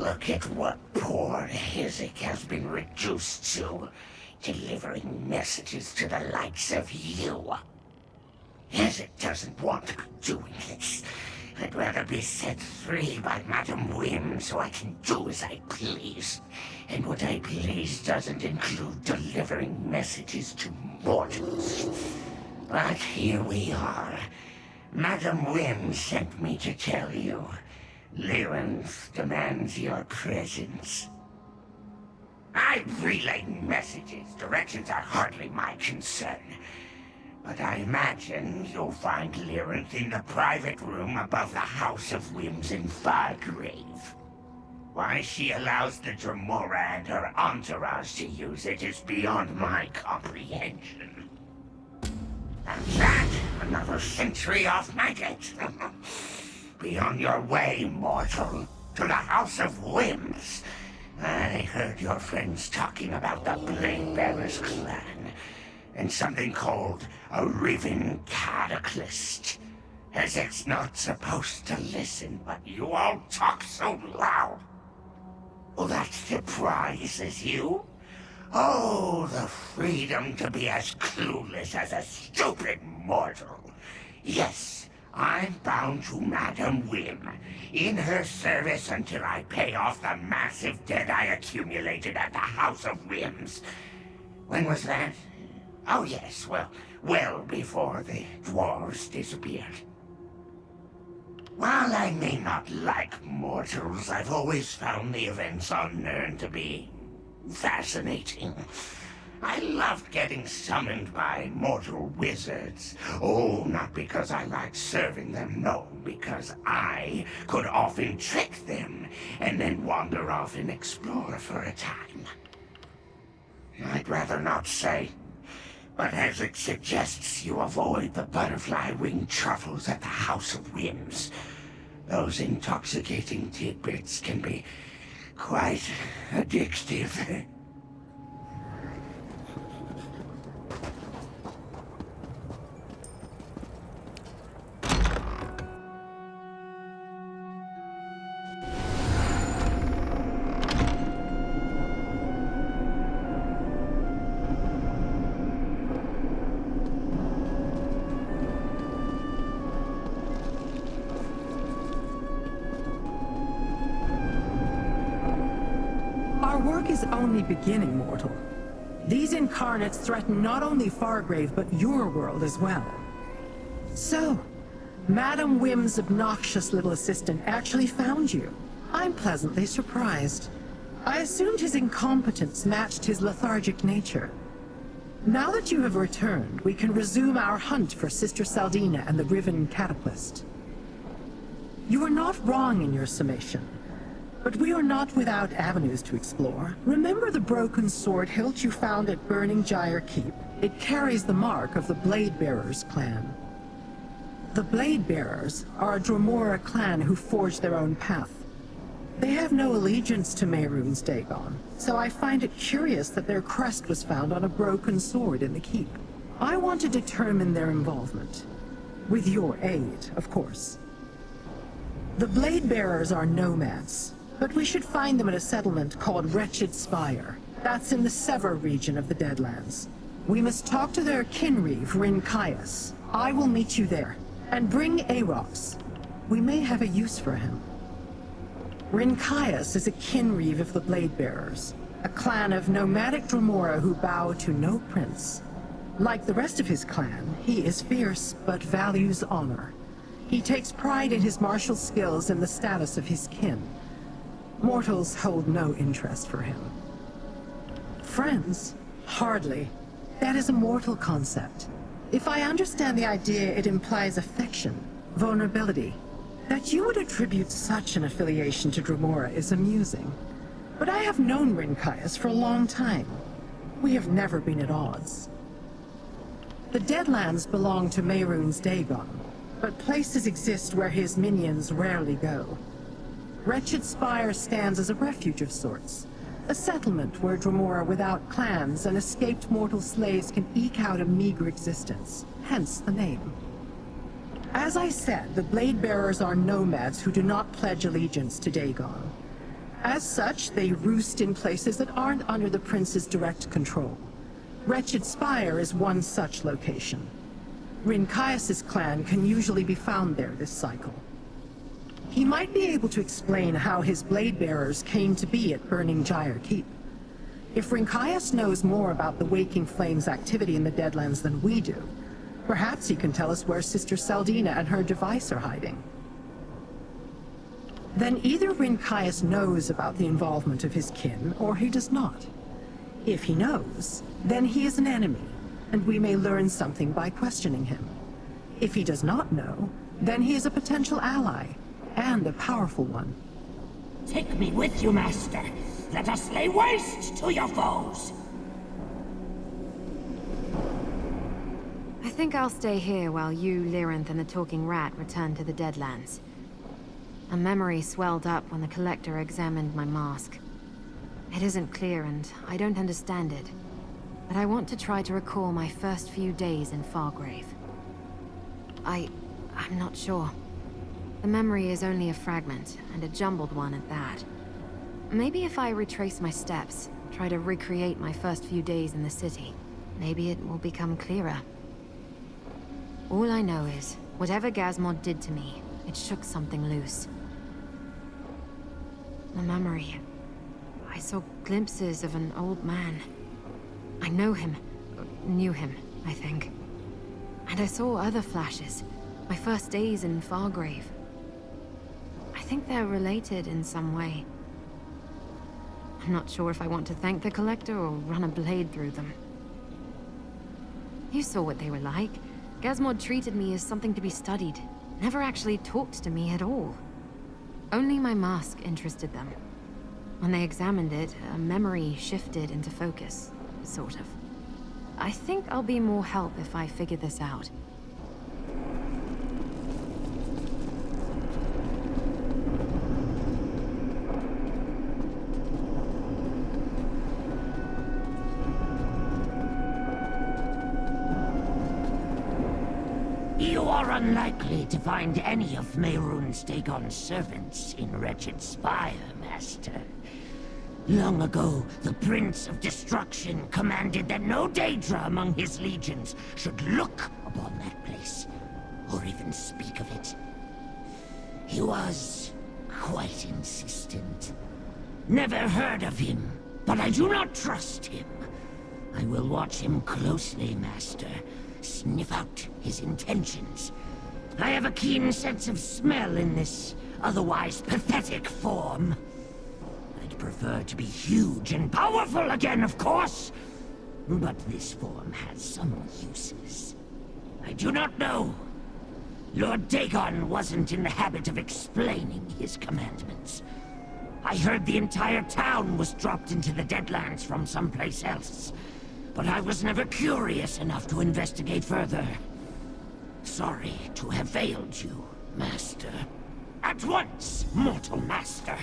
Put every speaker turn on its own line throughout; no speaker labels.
Look at what poor Hizek has been reduced to, delivering messages to the likes of you. Hizek doesn't want to be doing this. I'd rather be set free by Madam Whim so I can do as I please. And what I please doesn't include delivering messages to mortals. But here we are. Madam Whim sent me to tell you. Durance demands your presence. I relay messages. Directions are hardly my concern. But I imagine you'll find Durance in the private room above the House of Whims in Fargrave. Why she allows the Dremora and her entourage to use it is beyond my comprehension. And that, another century off my gate. Be on your way, mortal, to the House of Whims. I heard your friends talking about the Blade Bearers clan, and something called a Riven Cataclysm. As it's not supposed to listen, but you all talk so loud. Well, that surprises you? Oh, the freedom to be as clueless as a stupid mortal. Yes, I'm bound to Madam Whim, in her service until I pay off the massive debt I accumulated at the House of Whims. When was that? Oh yes, well before the dwarves disappeared. While I may not like mortals, I've always found the events on Nirn to be fascinating. I loved getting summoned by mortal wizards. Oh, not because I liked serving them, no, because I could often trick them and then wander off and explore for a time. I'd rather not say, but as it suggests you avoid the butterfly-winged truffles at the House of Whims. Those intoxicating tidbits can be quite addictive.
Our work is only beginning, mortal. These incarnates threaten not only Fargrave, but your world as well. So, Madam Whim's obnoxious little assistant actually found you. I'm pleasantly surprised. I assumed his incompetence matched his lethargic nature. Now that you have returned, we can resume our hunt for Sister Saldina and the Riven Cataclysm. You are not wrong in your summation. But we are not without avenues to explore. Remember the broken sword hilt you found at Burning Gyre Keep? It carries the mark of the Blade Bearers clan. The Blade Bearers are a Dremora clan who forged their own path. They have no allegiance to Mehrunes Dagon, so I find it curious that their crest was found on a broken sword in the keep. I want to determine their involvement. With your aid, of course. The Blade Bearers are nomads. But we should find them at a settlement called Wretched Spire. That's in the Sever region of the Deadlands. We must talk to their kinreeve, Rinkias. I will meet you there. And bring Arox. We may have a use for him. Rinkias is a kinreeve of the Blade Bearers, a clan of nomadic Dremora who bow to no prince. Like the rest of his clan, he is fierce but values honor. He takes pride in his martial skills and the status of his kin. Mortals hold no interest for him. Friends? Hardly. That is a mortal concept. If I understand the idea, it implies affection, vulnerability. That you would attribute such an affiliation to Dremora is amusing. But I have known Rinkias for a long time. We have never been at odds. The Deadlands belong to Mehrunes Dagon, but places exist where his minions rarely go. Wretched Spire stands as a refuge of sorts. A settlement where Dremora without clans and escaped mortal slaves can eke out a meager existence, hence the name. As I said, the Blade Bearers are nomads who do not pledge allegiance to Dagon. As such, they roost in places that aren't under the prince's direct control. Wretched Spire is one such location. Rinkias' clan can usually be found there this cycle. He might be able to explain how his blade bearers came to be at Burning Gyre Keep. If Rinkias knows more about the Waking Flame's activity in the Deadlands than we do, perhaps he can tell us where Sister Saldina and her device are hiding. Then either Rinkias knows about the involvement of his kin, or he does not. If he knows, then he is an enemy, and we may learn something by questioning him. If he does not know, then he is a potential ally, and a powerful one.
Take me with you, Master. Let us lay waste to your foes.
I think I'll stay here while you, Lyranth, and the Talking Rat return to the Deadlands. A memory swelled up when the Collector examined my mask. It isn't clear and I don't understand it, but I want to try to recall my first few days in Fargrave. I'm not sure. The memory is only a fragment, and a jumbled one at that. Maybe if I retrace my steps, try to recreate my first few days in the city, maybe it will become clearer. All I know is, whatever Gazmod did to me, it shook something loose. The memory. I saw glimpses of an old man. I know him. Knew him, I think. And I saw other flashes. My first days in Fargrave. I think they're related in some way. I'm not sure if I want to thank the Collector or run a blade through them. You saw what they were like. Gazmod treated me as something to be studied. Never actually talked to me at all. Only my mask interested them. When they examined it, a memory shifted into focus, sort of. I think I'll be more help if I figure this out.
You are unlikely to find any of Mehrunes Dagon's servants in Wretched Spire, Master. Long ago, the Prince of Destruction commanded that no Daedra among his legions should look upon that place, or even speak of it. He was quite insistent. Never heard of him, but I do not trust him. I will watch him closely, Master. Sniff out his intentions. I have a keen sense of smell in this otherwise pathetic form. I'd prefer to be huge and powerful again, of course. But this form has some uses. I do not know. Lord Dagon wasn't in the habit of explaining his commandments. I heard the entire town was dropped into the Deadlands from someplace else. But I was never curious enough to investigate further. Sorry to have failed you, Master. At once, mortal Master.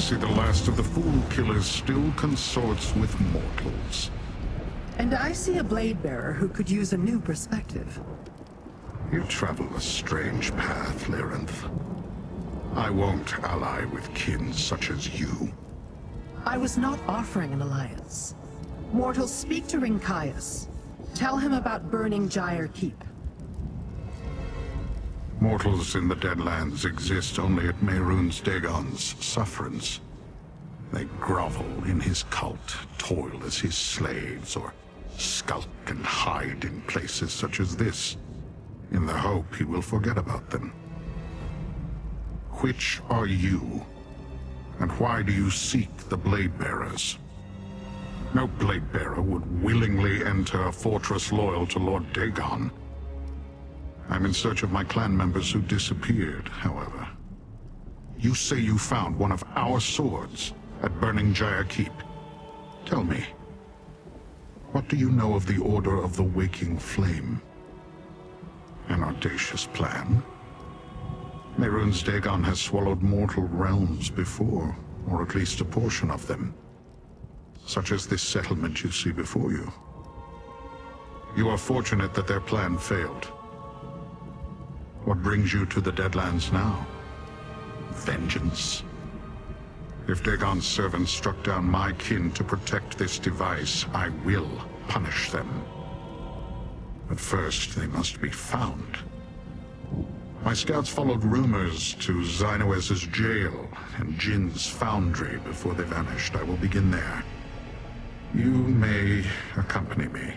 see the last of the Fool Killers still consorts with mortals.
And I see a blade bearer who could use a new perspective.
You travel a strange path, Lyranth. I won't ally with kin such as you.
I was not offering an alliance. Mortals, speak to Rincaius. Tell him about burning Gyre Keep.
Mortals in the Deadlands exist only at Mehrunes Dagon's sufferance. They grovel in his cult, toil as his slaves, or skulk and hide in places such as this, in the hope he will forget about them. Which are you? And why do you seek the Blade Bearers? No Blade Bearer would willingly enter a fortress loyal to Lord Dagon. I'm in search of my clan members who disappeared, however. You say you found one of our swords at Burning Gyre Keep. Tell me, what do you know of the Order of the Waking Flame? An audacious plan? Mehrunes Dagon has swallowed mortal realms before, or at least a portion of them. Such as this settlement you see before you. You are fortunate that their plan failed. What brings you to the Deadlands now? Vengeance? If Dagon's servants struck down my kin to protect this device, I will punish them. But first, they must be found. My scouts followed rumors to Xynoes's jail and Jin's foundry before they vanished. I will begin there. You may accompany me.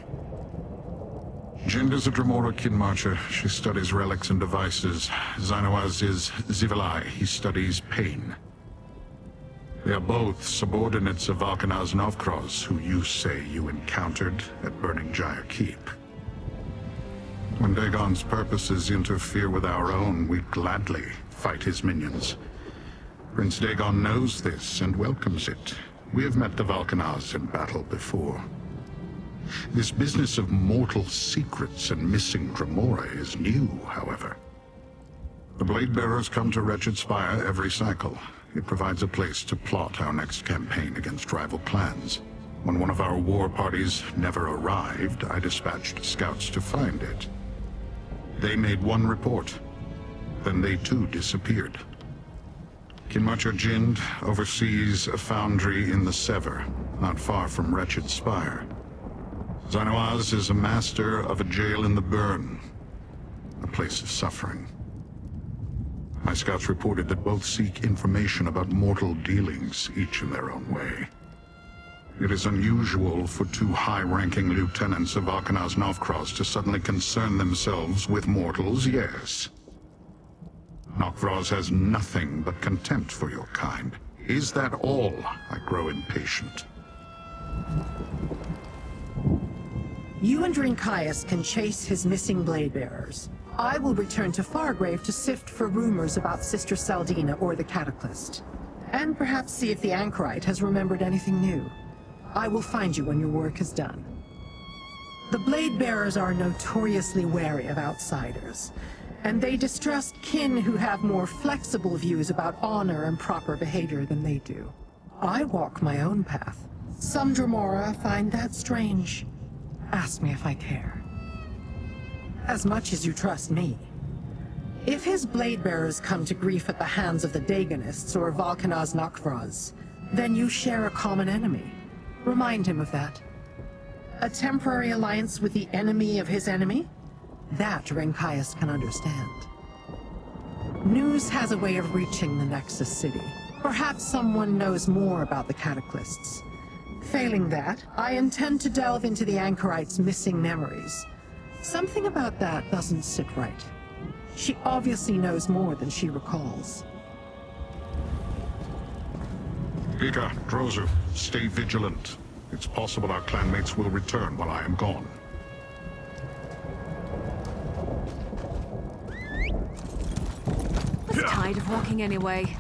Jin is a Dremora kin marcher. She studies relics and devices. Xynoes is Zivilai. He studies pain. They are both subordinates of Valkanaz Novkroz, who you say you encountered at Burning Gyre Keep. When Dagon's purposes interfere with our own, we gladly fight his minions. Prince Dagon knows this and welcomes it. We have met the Valkanaz in battle before. This business of mortal secrets and missing Dremora is new, however. The Blade Bearers come to Wretched Spire every cycle. It provides a place to plot our next campaign against rival clans. When one of our war parties never arrived, I dispatched scouts to find it. They made one report. Then they too disappeared. Kinmacher Jind oversees a foundry in the Sever, not far from Wretched Spire. Xynoes is a master of a jail in the Burn, a place of suffering. My scouts reported that both seek information about mortal dealings, each in their own way. It is unusual for two high-ranking lieutenants of Valkanaz Novkroz to suddenly concern themselves with mortals, yes. Novkroz has nothing but contempt for your kind. Is that all? I grow impatient.
You and Rincaius can chase his missing blade bearers. I will return to Fargrave to sift for rumors about Sister Saldina or the Cataclysm, and perhaps see if the Anchorite has remembered anything new. I will find you when your work is done. The blade bearers are notoriously wary of outsiders, and they distrust kin who have more flexible views about honor and proper behavior than they do. I walk my own path. Some Dremora find that strange. Ask me if I care. As much as you trust me. If his blade bearers come to grief at the hands of the Dagonists or Valkanaz Novkroz, then you share a common enemy. Remind him of that. A temporary alliance with the enemy of his enemy? That Rincaius can understand. News has a way of reaching the Nexus City. Perhaps someone knows more about the Cataclysms. Failing that, I intend to delve into the Anchorite's missing memories. Something about that doesn't sit right. She obviously knows more than she recalls.
Ika, Drozu, stay vigilant. It's possible our clanmates will return while I am gone.
Was tired of walking anyway.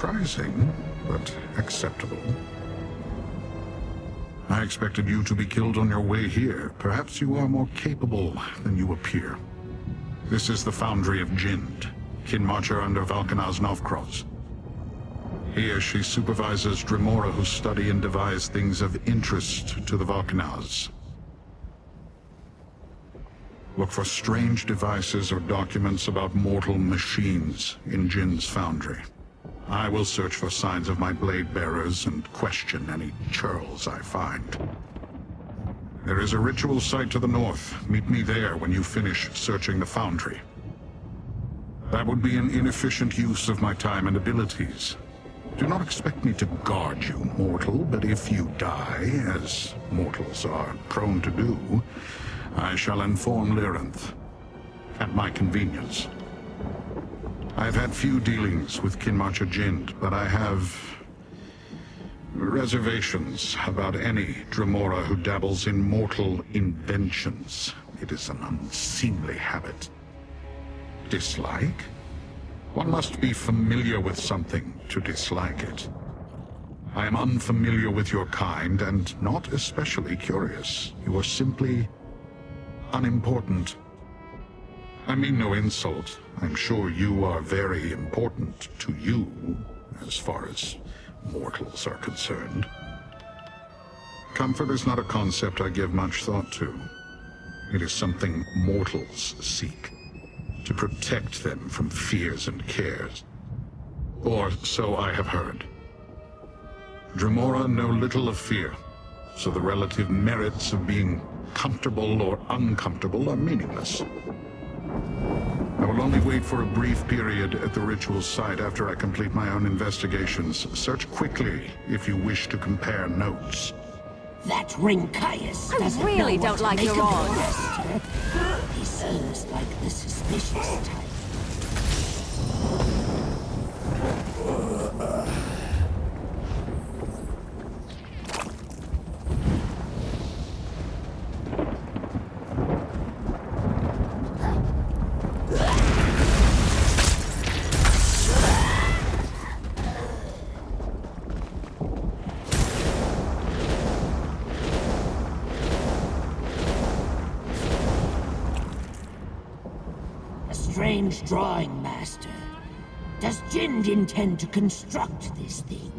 Surprising, but acceptable. I expected you to be killed on your way here. Perhaps you are more capable than you appear. This is the Foundry of Jind, Kinmarcher under Valkanaz Novkroz. Here she supervises Dremora who study and devise things of interest to the Valkanaz. Look for strange devices or documents about mortal machines in Jin's foundry. I will search for signs of my blade bearers and question any churls I find. There is a ritual site to the north. Meet me there when you finish searching the foundry. That would be an inefficient use of my time and abilities. Do not expect me to guard you, mortal, but if you die, as mortals are prone to do, I shall inform Lyranth, at my convenience. I've had few dealings with Kinmarcher Jind, but I have reservations about any Dremora who dabbles in mortal inventions. It is an unseemly habit. Dislike? One must be familiar with something to dislike it. I am unfamiliar with your kind and not especially curious. You are simply unimportant. I mean no insult. I'm sure you are very important to you, as far as mortals are concerned. Comfort is not a concept I give much thought to. It is something mortals seek, to protect them from fears and cares. Or so I have heard. Dremora know little of fear, so the relative merits of being comfortable or uncomfortable are meaningless. I will only wait for a brief period at the ritual site after I complete my own investigations. Search quickly if you wish to compare notes.
That ring Caius doesn't
I really
know what
don't
to
like
make
your
of
odds.
Master. He seems like the suspicious type. Strange drawing, Master. Does Jind intend to construct this thing?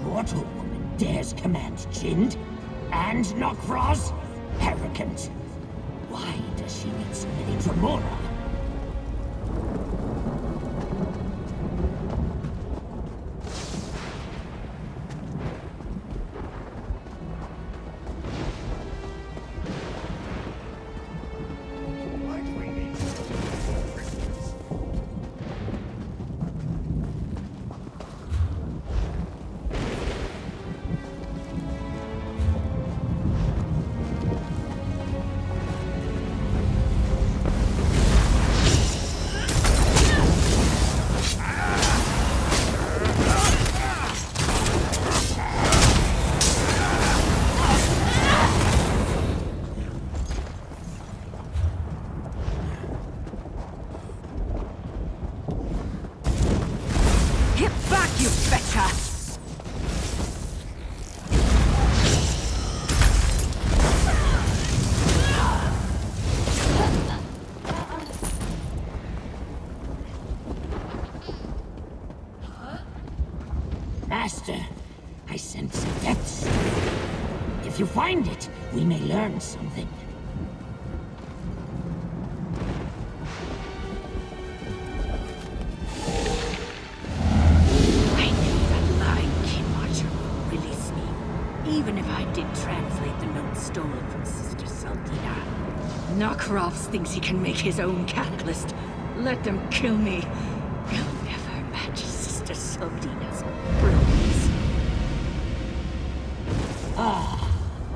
Mortal woman dares command Jind and Nokroz? Arrogant. Why does she need so many Dremora? Master, I sense a death spirit. If you find it, we may learn something.
Even if I did translate the note stolen from Sister Saldina, Narkarovs thinks he can make his own catalyst. Let them kill me. You'll never match Sister Saldina's brilliance.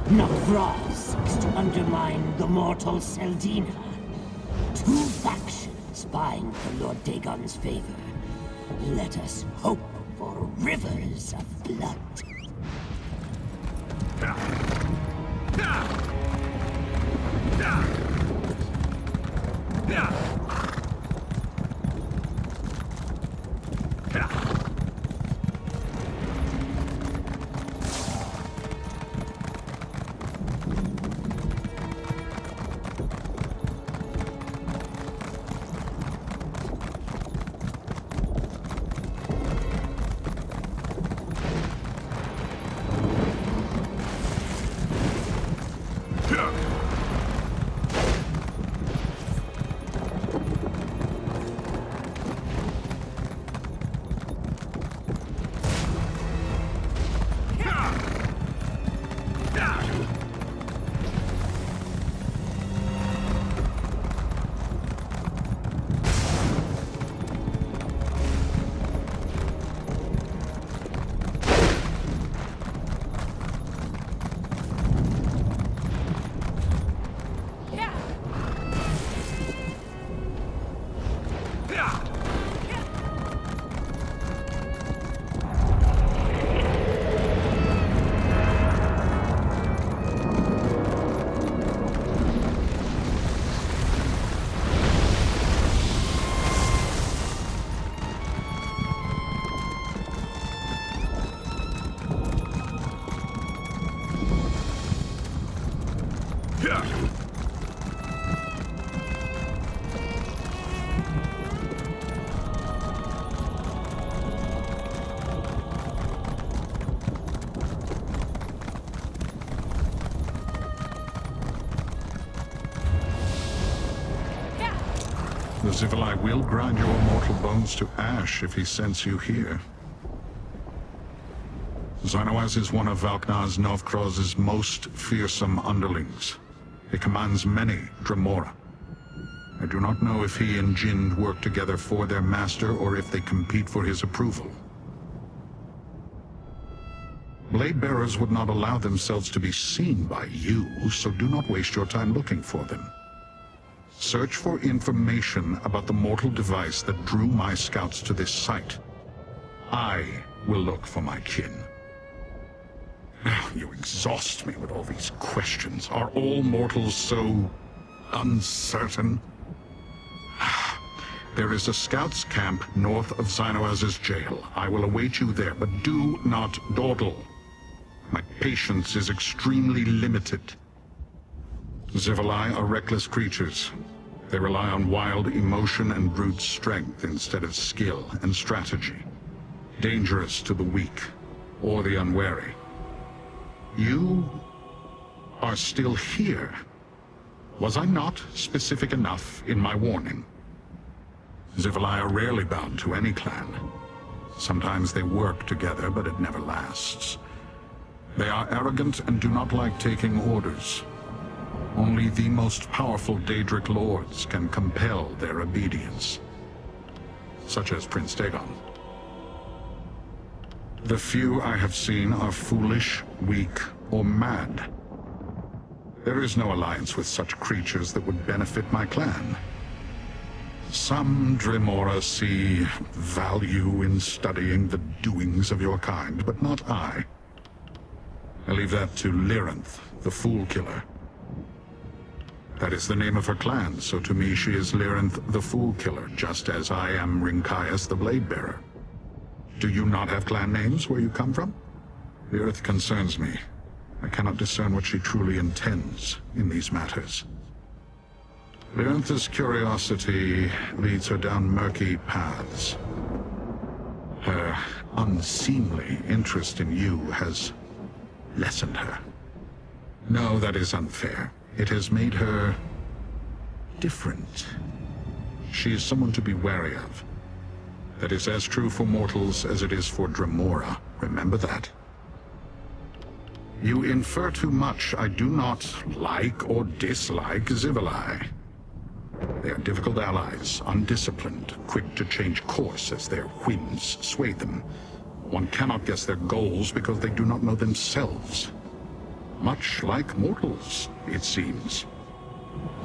Narkarovs seeks to undermine the mortal Saldina. Two factions vying for Lord Dagon's favor. Let us hope for rivers of blood.
The Zivilai will grind your mortal bones to ash if he sends you here. Xynoaz is one of Valknar's Novkroz's most fearsome underlings. He commands many Dremora. I do not know if he and Jinn work together for their master or if they compete for his approval. Blade Bearers would not allow themselves to be seen by you, so do not waste your time looking for them. Search for information about the mortal device that drew my scouts to this site. I will look for my kin. You exhaust me with all these questions. Are all mortals so uncertain? There is a scouts camp north of Xynoaz's jail. I will await you there, but do not dawdle. My patience is extremely limited. Zivilai are reckless creatures. They rely on wild emotion and brute strength instead of skill and strategy. Dangerous to the weak or the unwary. You are still here. Was I not specific enough in my warning? Zivilai are rarely bound to any clan. Sometimes they work together, but it never lasts. They are arrogant and do not like taking orders. Only the most powerful Daedric lords can compel their obedience, such as Prince Dagon. The few I have seen are foolish, weak, or mad. There is no alliance with such creatures that would benefit my clan. Some Dremora see value in studying the doings of your kind, but not I. I leave that to Lyranth, the Fool Killer. That is the name of her clan, so to me she is Lyranth the Fool Killer, just as I am Rinkias the Blade Bearer. Do you not have clan names where you come from? The earth concerns me. I cannot discern what she truly intends in these matters. Lyranth's curiosity leads her down murky paths. Her unseemly interest in you has lessened her. No, that is unfair. It has made her different. She is someone to be wary of. That is as true for mortals as it is for Dremora. Remember that. You infer too much. I do not like or dislike Zivilai. They are difficult allies, undisciplined, quick to change course as their whims sway them. One cannot guess their goals because they do not know themselves. Much like mortals, it seems.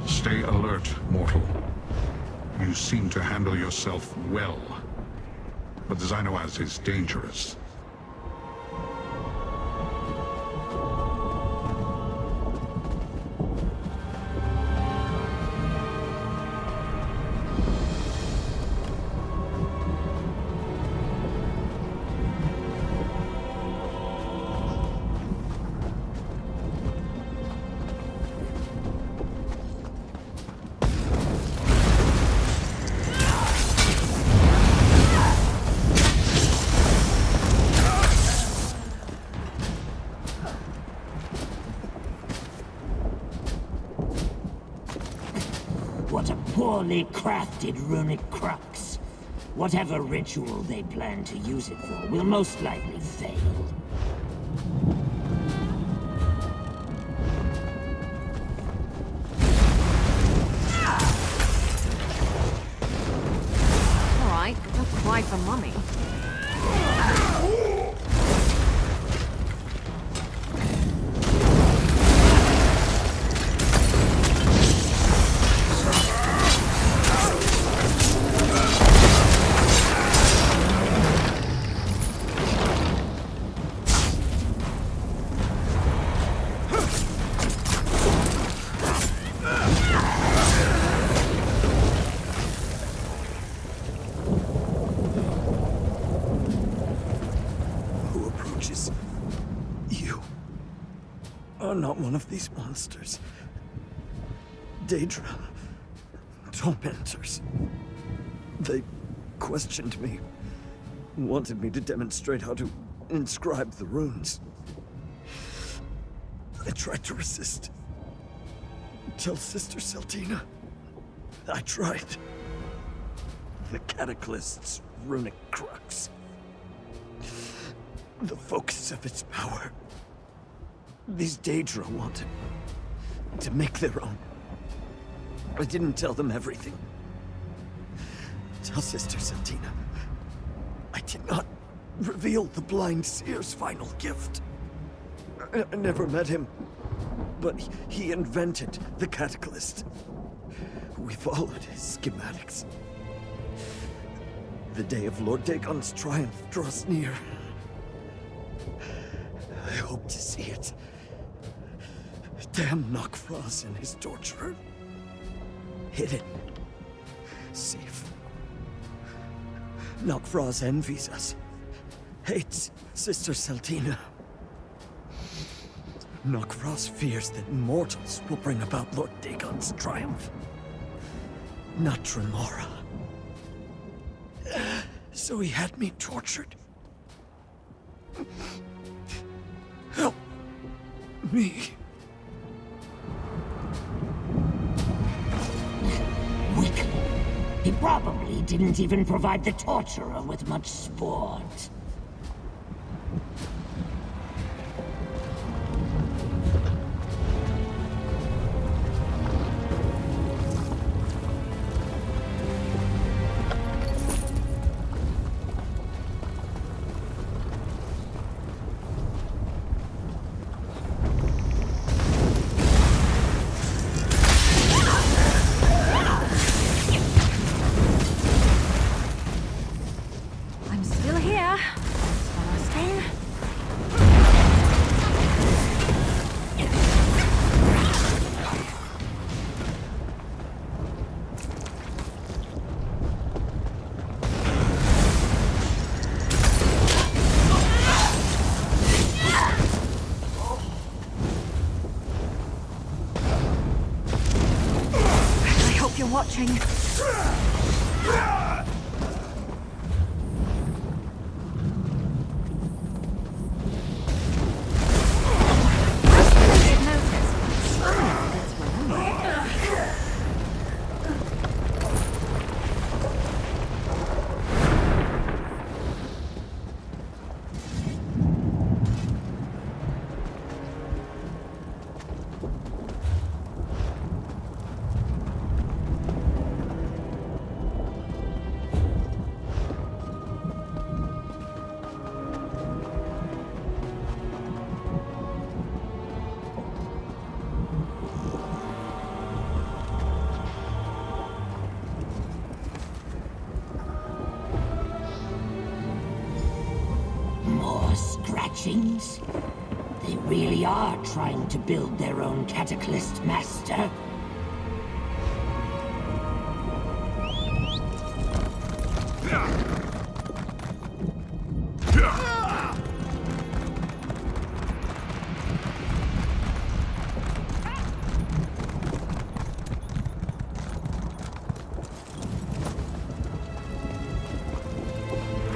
Stay alert, mortal. You seem to handle yourself well, but Xenoaz is dangerous.
What a poorly crafted runic crux. Whatever ritual they plan to use it for will most likely fail.
All right, not quite the mummy.
Who approaches you are not one of these monsters. Daedra. Tormentors. They questioned me. Wanted me to demonstrate how to inscribe the runes. I tried to resist. Tell Sister Seltina. I tried. The Cataclyst's runic crux. The focus of its power. These Daedra wanted to make their own. I didn't tell them everything. Tell Sister Seltina. I did not reveal the Blind Seer's final gift. I never met him, but he invented the Cataclyst. We followed his schematics. The day of Lord Dagon's triumph draws near. I hope to see it. Damn Nokfrost and his torturer. Hidden. Safe. Nokfrost envies us. Hates Sister Seltina. Nokfrost fears that mortals will bring about Lord Dagon's triumph. Not Tremora. So he had me tortured. Help me.
Weakling. He probably didn't even provide the torturer with much sport.
I'm still here. Thanks for asking. I hope you're watching. Did notice, but some methods were wrong.
really are trying to build their own cataclysm, Master.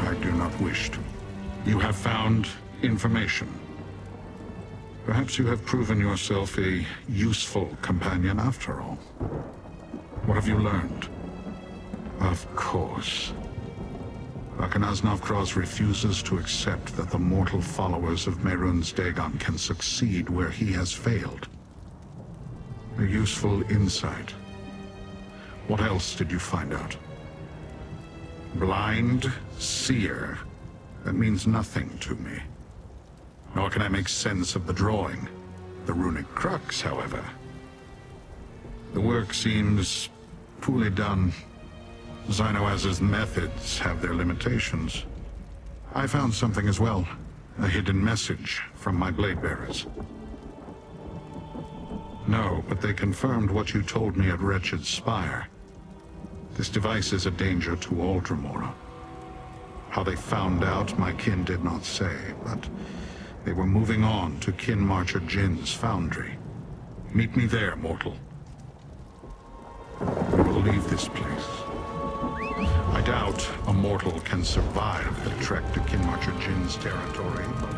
I do not wish to. You have found information. Perhaps you have proven yourself a useful companion after all. What have you learned? Of course. Navkraz refuses to accept that the mortal followers of Mehrunes Dagon can succeed where he has failed. A useful insight. What else did you find out? Blind seer. That means nothing to me. Nor can I make sense of the drawing. The runic crux, however. The work seems poorly done. Xynoaz's methods have their limitations. I found something as well. A hidden message from my blade bearers. No, but they confirmed what you told me at Wretched Spire. This device is a danger to all Dremora. How they found out, my kin did not say, but they were moving on to Kin Marcher Jin's foundry. Meet me there, mortal. We will leave this place. I doubt a mortal can survive the trek to Kin Marcher Jin's territory, but...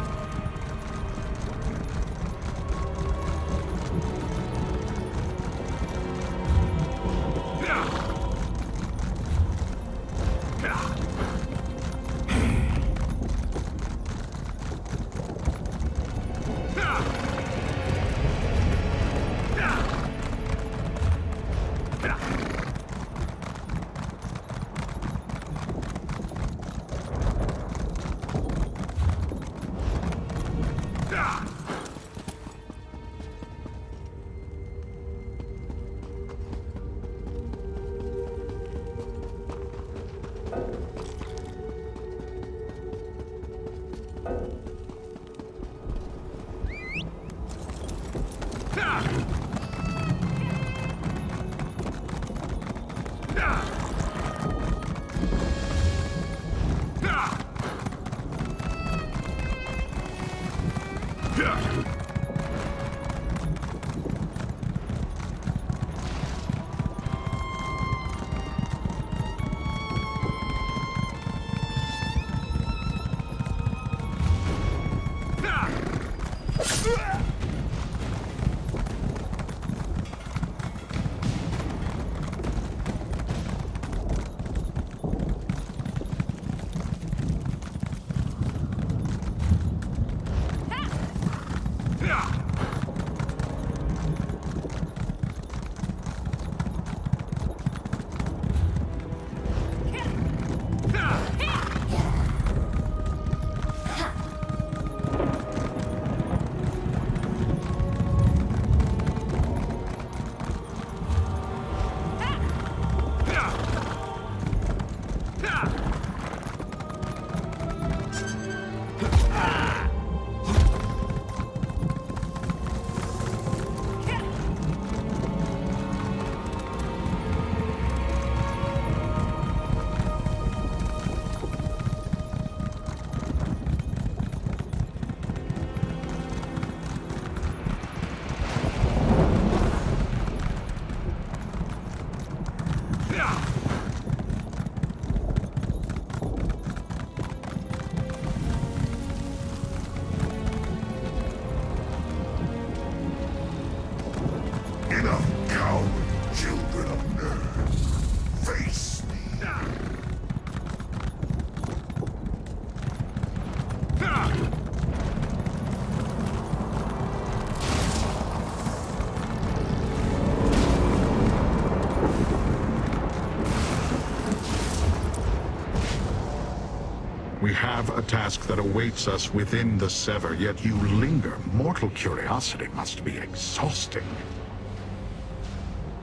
We have a task that awaits us within the Sever, yet you linger. Mortal curiosity must be exhausting.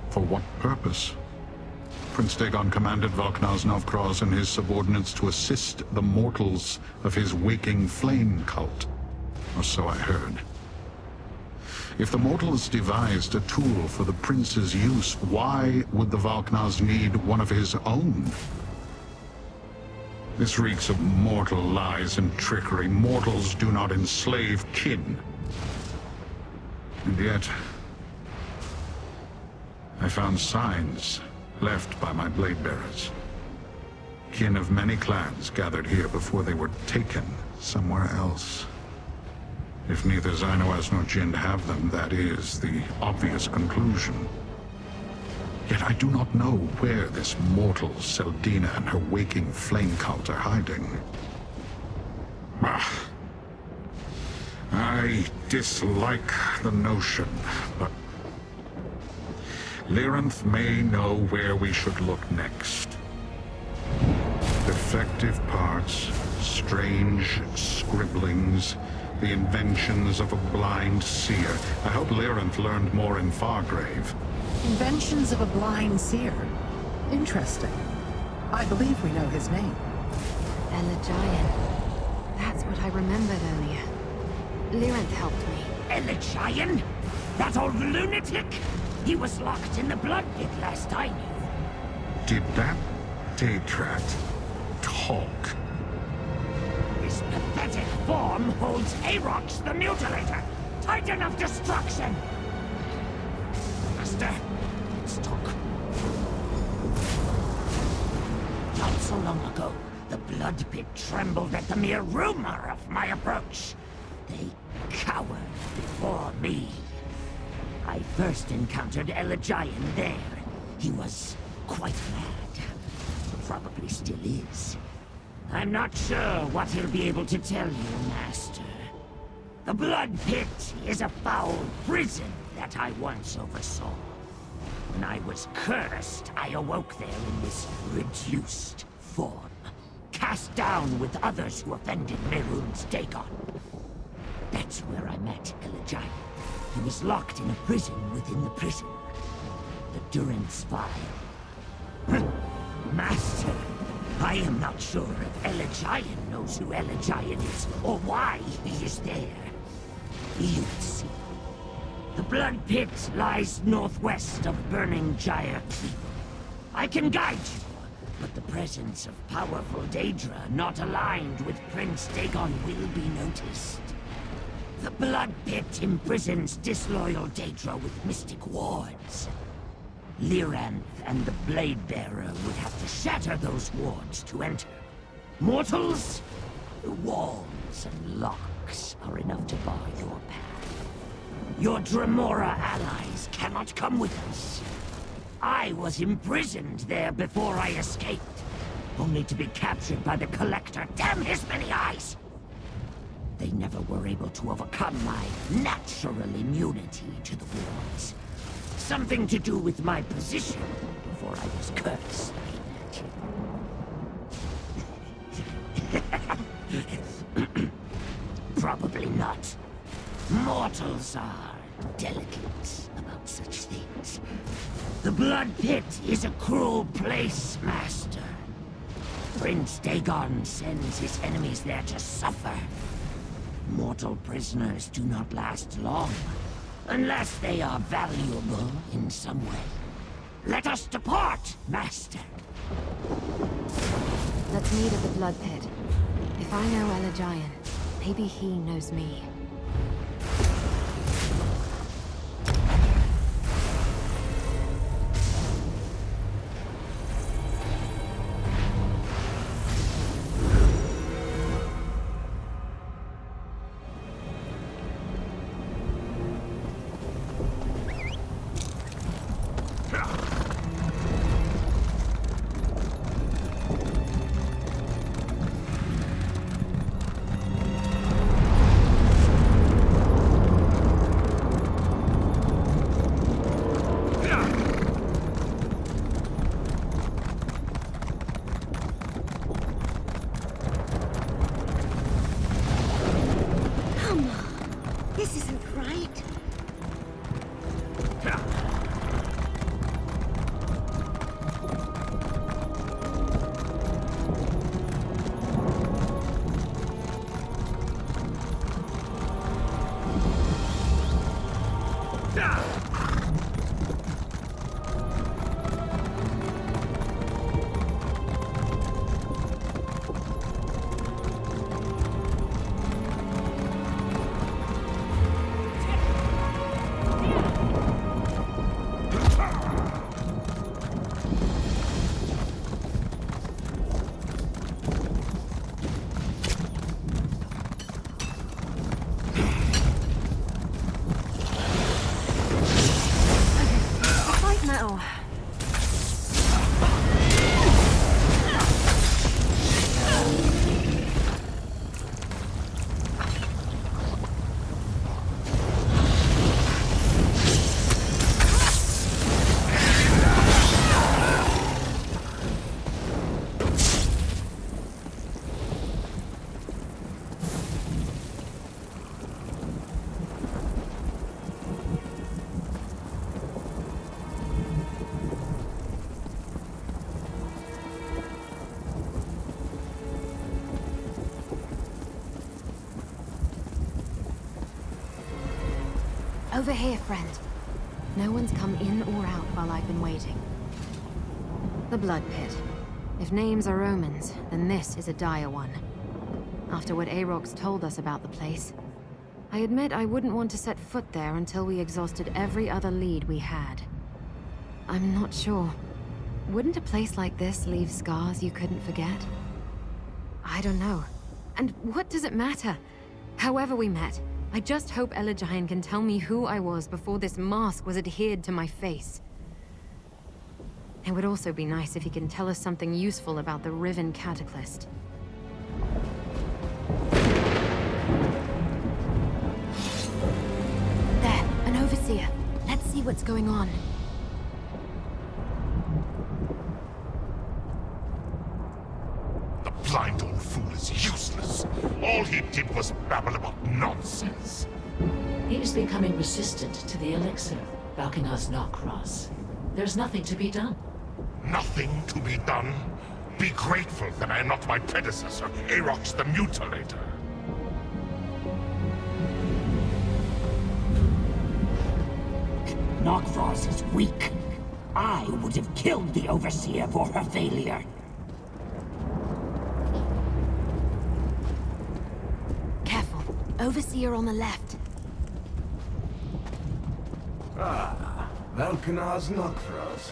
For what purpose? Prince Dagon commanded Navkraz and his subordinates to assist the mortals of his waking flame cult. Or so I heard. If the mortals devised a tool for the prince's use, why would the Valknars need one of his own? This reeks of mortal lies and trickery. Mortals do not enslave kin. And yet, I found signs left by my blade bearers. Kin of many clans gathered here before they were taken somewhere else. If neither Xynoas nor Jin have them, that is the obvious conclusion. Yet I do not know where this mortal Seldina and her waking flame cult are hiding. I dislike the notion, but Lyranth may know where we should look next. Defective parts, strange scribblings, the inventions of a blind seer. I hope Lyranth learned more in Fargrave.
Inventions of a blind seer. Interesting. I believe we know his name.
Elagian. That's what I remembered earlier. Lyranth helped me.
Elagian? That old lunatic? He was locked in the blood pit last I knew.
Did that Daedrat talk?
His pathetic form holds Arox the Mutilator. Titan of Destruction! Master, let's talk. Not so long ago, the blood pit trembled at the mere rumor of my approach. They cowered before me. I first encountered Elagian there. He was quite mad. Probably still is. I'm not sure what he'll be able to tell you, Master. The Blood Pit is a foul prison that I once oversaw. When I was cursed, I awoke there in this reduced form, cast down with others who offended Mehrunes Dagon. That's where I met Elagian. He was locked in a prison within the prison. The durance file. Master, I am not sure if Elagian knows who Elagian is, or why he is there. You'll see. The Blood Pit lies northwest of Burning Gyre Keep. I can guide you, but the presence of powerful Daedra not aligned with Prince Dagon will be noticed. The Blood Pit imprisons disloyal Daedra with mystic wards. Lyranth and the Blade Bearer would have to shatter those wards to enter. Mortals? The walls and locks are enough to bar your path. Your Dremora allies cannot come with us. I was imprisoned there before I escaped, only to be captured by the Collector. Damn his many eyes! They never were able to overcome my natural immunity to the wards. Something to do with my position before I was cursed. Probably not. Mortals are delicate about such things. The Blood Pit is a cruel place, Master. Prince Dagon sends his enemies there to suffer. Mortal prisoners do not last long, unless they are valuable in some way. Let us depart, Master.
Let's meet at the Blood Pit. If I know Elagian, maybe he knows me. Light metal. Over here, friend. No one's come in or out while I've been waiting. The Blood Pit. If names are omens, then this is a dire one. After what Aarox told us about the place, I admit I wouldn't want to set foot there until we exhausted every other lead we had. I'm not sure. Wouldn't a place like this leave scars you couldn't forget? I don't know. And what does it matter? However we met, I just hope Elijah can tell me who I was before this mask was adhered to my face. It would also be nice if he can tell us something useful about the Riven Cataclysm. There, an overseer. Let's see what's going on.
The blind old fool is useless. All he did was babble about nonsense.
He is becoming resistant to the elixir, Balkinar's Knockross. There's nothing to be done.
Nothing to be done? Be grateful that I am not my predecessor, Aarox the Mutilator.
Knockross is weak. I would have killed the Overseer for her failure.
Careful. Overseer on the left.
Balkinar's Knockross.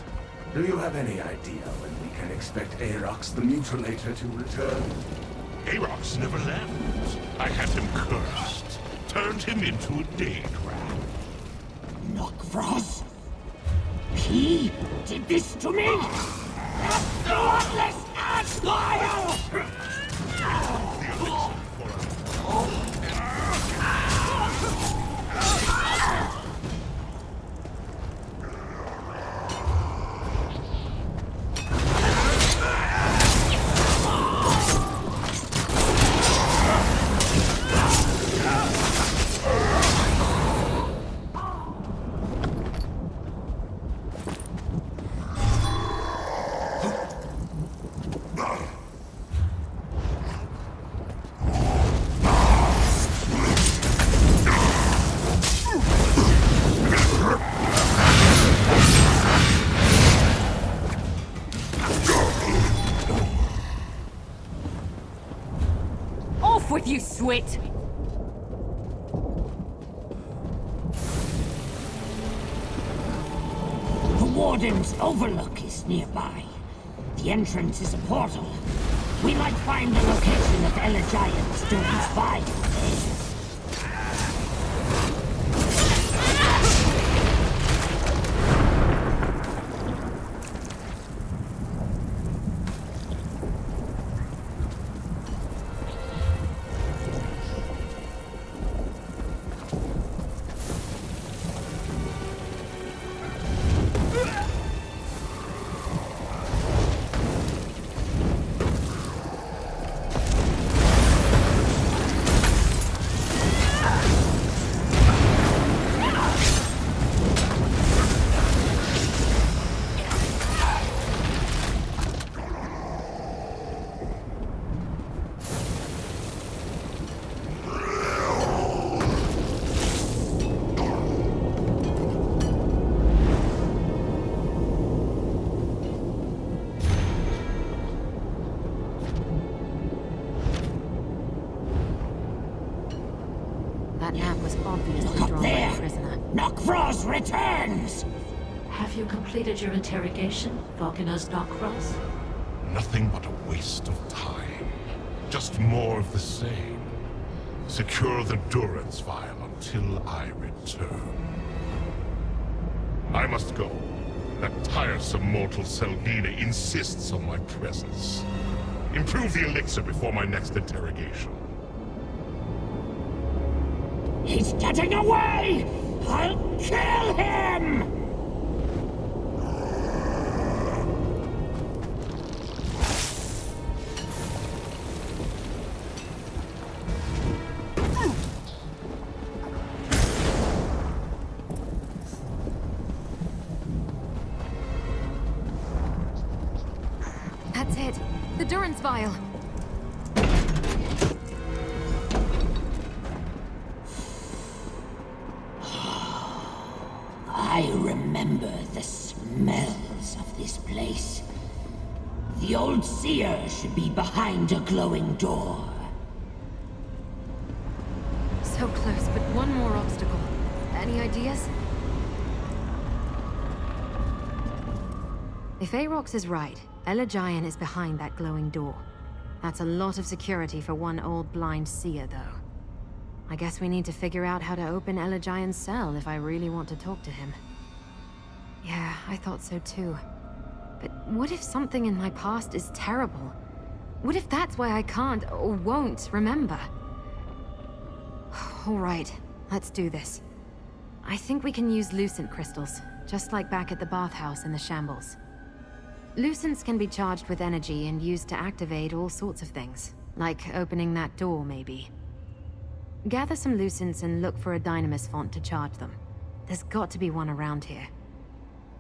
Do you have any idea when we can expect Aarox the Mutilator to return?
Aarox never left. I had him cursed. Turned him into a day trap.
Knockross? He did this to me? That thoughtless ass!
The elixir for
Off with you, Swit!
The Warden's Overlook is nearby. The entrance is a portal. We might find the location of Elijah's durance by there.
was obviously
Look up
drawn by
there!
a prisoner.
Nokros returns!
Have you completed your interrogation, Falconers Knockcross?
Nothing but a waste of time. Just more of the same. Secure the durance vial until I return. I must go. That tiresome mortal Seldina insists on my presence. Improve the elixir before my next interrogation.
He's getting away! I'll kill him!
That's it. The durance vial.
I remember the smells of this place. The old seer should be behind a glowing door.
So close, but one more obstacle. Any ideas? If Aarox is right, Elegion is behind that glowing door. That's a lot of security for one old blind seer, though. I guess we need to figure out how to open Elegion's cell if I really want to talk to him. Yeah, I thought so too. But what if something in my past is terrible? What if that's why I can't or won't remember? All right, let's do this. I think we can use lucent crystals, just like back at the bathhouse in the shambles. Lucents can be charged with energy and used to activate all sorts of things, like opening that door, maybe. Gather some lucents and look for a dynamis font to charge them. There's got to be one around here.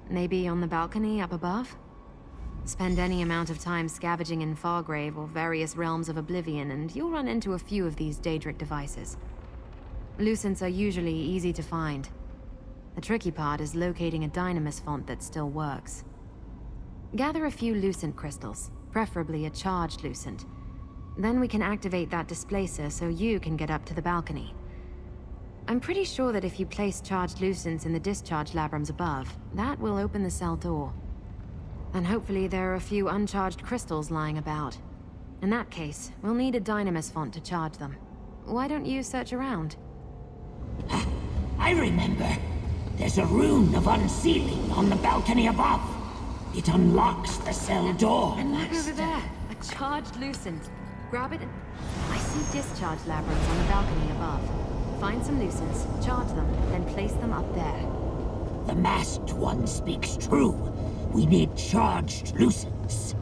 Maybe on the balcony up above? Spend any amount of time scavenging in Fargrave or various realms of oblivion, and you'll run into a few of these Daedric devices. Lucents are usually easy to find. The tricky part is locating a dynamis font that still works. Gather a few lucent crystals, preferably a charged lucent. Then we can activate that displacer so you can get up to the balcony. I'm pretty sure that if you place charged lucents in the discharge labrums above, that will open the cell door. And hopefully there are a few uncharged crystals lying about. In that case, we'll need a dynamis font to charge them. Why don't you search around?
I remember. There's a rune of unsealing on the balcony above. It unlocks the cell door.
And look over there, a charged lucent. Grab it and... I see discharge labrums on the balcony above. Find some lucents, charge them, then place them up there.
The masked one speaks true. We need charged lucents.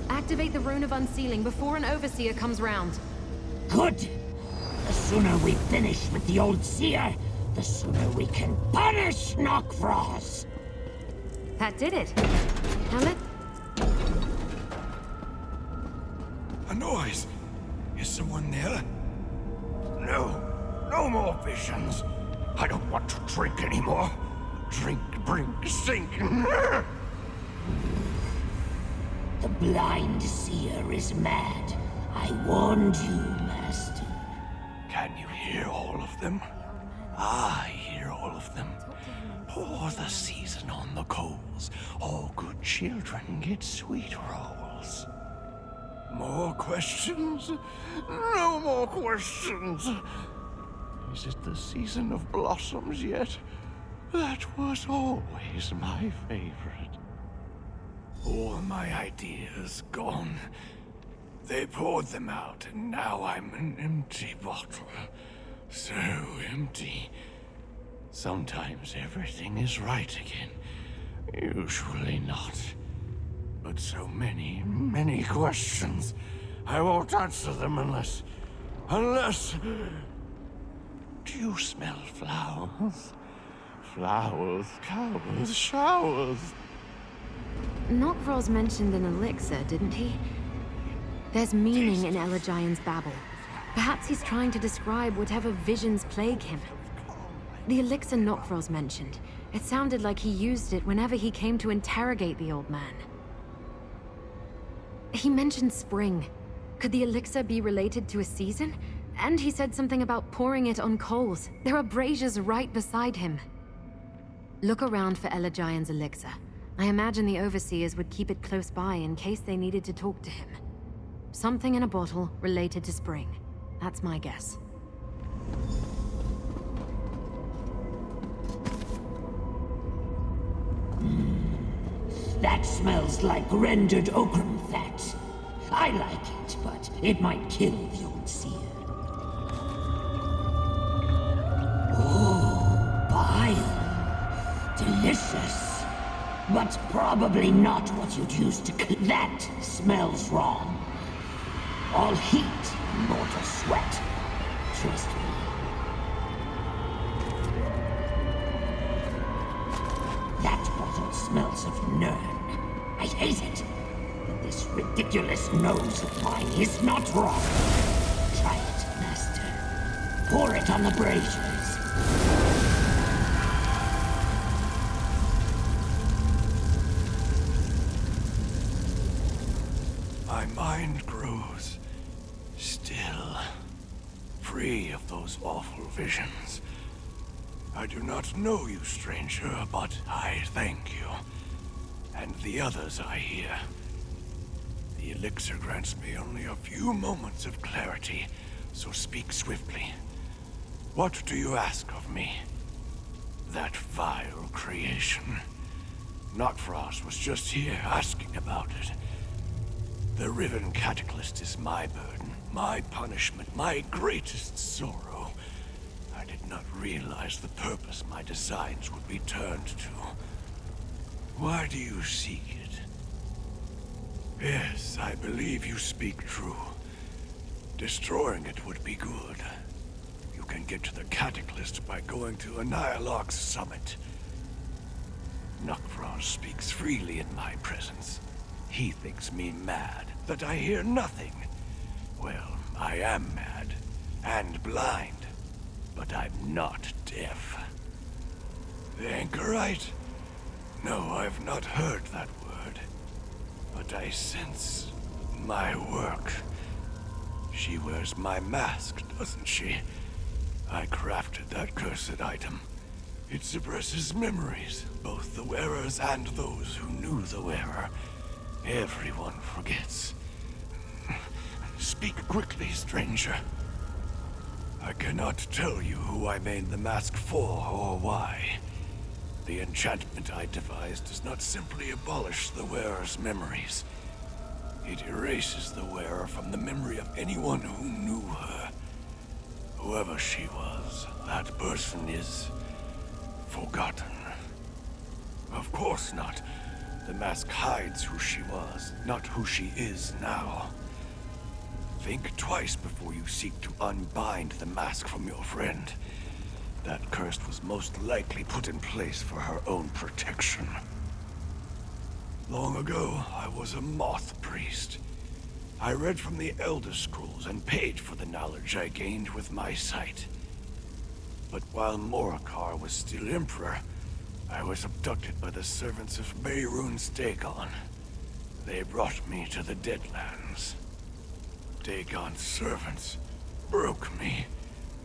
Activate the rune of unsealing before an overseer comes round.
Good. The sooner we finish with the old seer, the sooner we can punish Knockfrost.
That did it. Now let...
A noise. Is someone there? No. No more visions. I don't want to drink anymore. Drink, brink, sink.
The blind seer is mad. I warned you, Master.
Can you hear all of them? I hear all of them. Pour the season on the coals. All good children get sweet rolls. More questions? No more questions. Is it the season of blossoms yet? That was always my favorite. All my ideas gone. They poured them out, and now I'm an empty bottle. So empty. Sometimes everything is right again. Usually not. But so many, many questions. I won't answer them unless... Do you smell flowers? Flowers, cowers, showers.
Nokros mentioned an elixir, didn't he? There's meaning in Elegian's babble. Perhaps he's trying to describe whatever visions plague him. The elixir Nokros mentioned. It sounded like he used it whenever he came to interrogate the old man. He mentioned spring. Could the elixir be related to a season? And he said something about pouring it on coals. There are braziers right beside him. Look around for Elegian's elixir. I imagine the overseers would keep it close by in case they needed to talk to him. Something in a bottle related to spring. That's my guess.
That smells like rendered okram fat. I like it, but it might kill the old seer. Oh, bile. Delicious. But probably not what you'd use to that smells wrong. All heat, mortal sweat. Trust me. That bottle smells of Nern. I hate it. But this ridiculous nose of mine is not wrong. Try it, Master. Pour it on the braziers.
My mind grows still, free of those awful visions. I do not know you, stranger, but I thank you. And the others I hear. The elixir grants me only a few moments of clarity, so speak swiftly. What do you ask of me? That vile creation. Nokros was just here asking about it. The Riven Cataclysm is my burden, my punishment, my greatest sorrow. I did not realize the purpose my designs would be turned to. Why do you seek it? Yes, I believe you speak true. Destroying it would be good. You can get to the Cataclysm by going to Annihilok's summit. Nokros speaks freely in my presence. He thinks me mad, that I hear nothing. Well, I am mad, and blind, but I'm not deaf. The Anchorite? No, I've not heard that word. But I sense my work. She wears my mask, doesn't she? I crafted that cursed item. It suppresses memories, both the wearers and those who knew the wearer. Everyone forgets. Speak quickly, stranger. I cannot tell you who I made the mask for or why. The enchantment I devised does not simply abolish the wearer's memories. It erases the wearer from the memory of anyone who knew her. Whoever she was, that person is forgotten. Of course not. The mask hides who she was, not who she is now. Think twice before you seek to unbind the mask from your friend. That curse was most likely put in place for her own protection. Long ago, I was a moth priest. I read from the Elder Scrolls and paid for the knowledge I gained with my sight. But while Morikar was still Emperor, I was abducted by the servants of Mehrunes Dagon. They brought me to the Deadlands. Dagon's servants broke me,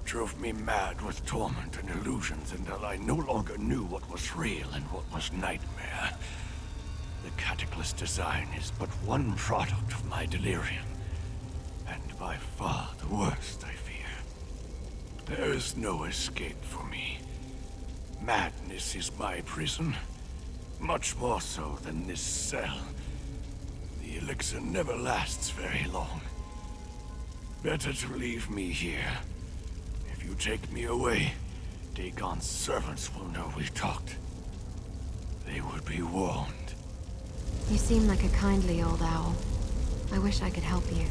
drove me mad with torment and illusions until I no longer knew what was real and what was nightmare. The Cataclysm design is but one product of my delirium, and by far the worst, I fear. There is no escape for me. Madness is my prison. Much more so than this cell. The elixir never lasts very long. Better to leave me here. If you take me away, Dagon's servants will know we've talked. They would be warned.
You seem like a kindly old owl. I wish I could help you.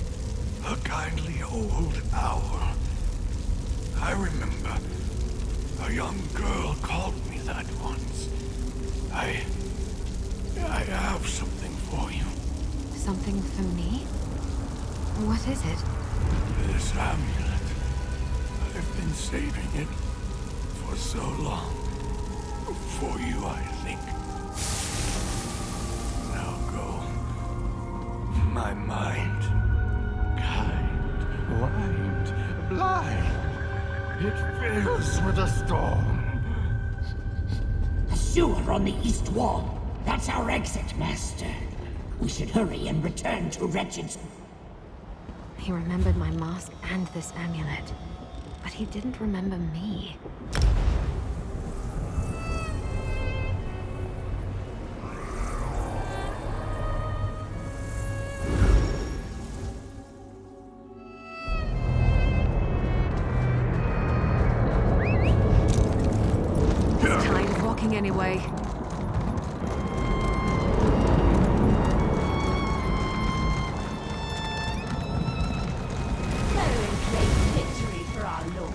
A kindly old owl. I remember a young girl called me that once. I have something for you.
Something for me? What is it?
This amulet. I've been saving it for so long. For you, I think. Now go. My mind. Kind, blind. It fills with a storm.
A sewer on the east wall. That's our exit, Master. We should hurry and return to Wretched's.
He remembered my mask and this amulet. But he didn't remember me. Tired of walking anyway.
Victory for our Lord.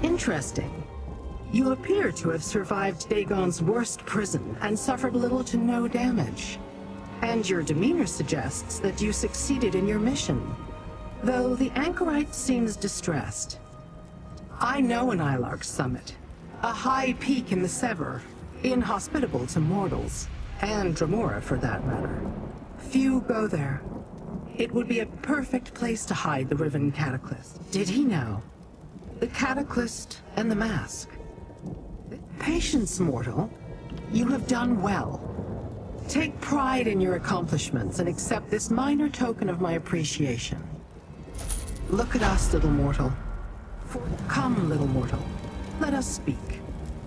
Interesting. You appear to have survived Dagon's worst prison and suffered little to no damage. And your demeanor suggests that you succeeded in your mission, though the anchorite seems distressed. I know an Ilark summit, a high peak in the Sever, inhospitable to mortals, and Dremora for that matter. Few go there. It would be a perfect place to hide the Riven Cataclysm. Did he know? The Cataclysm and the Mask. Patience, mortal. You have done well. Take pride in your accomplishments and accept this minor token of my appreciation. Look at us, little mortal. Come, little mortal. Let us speak.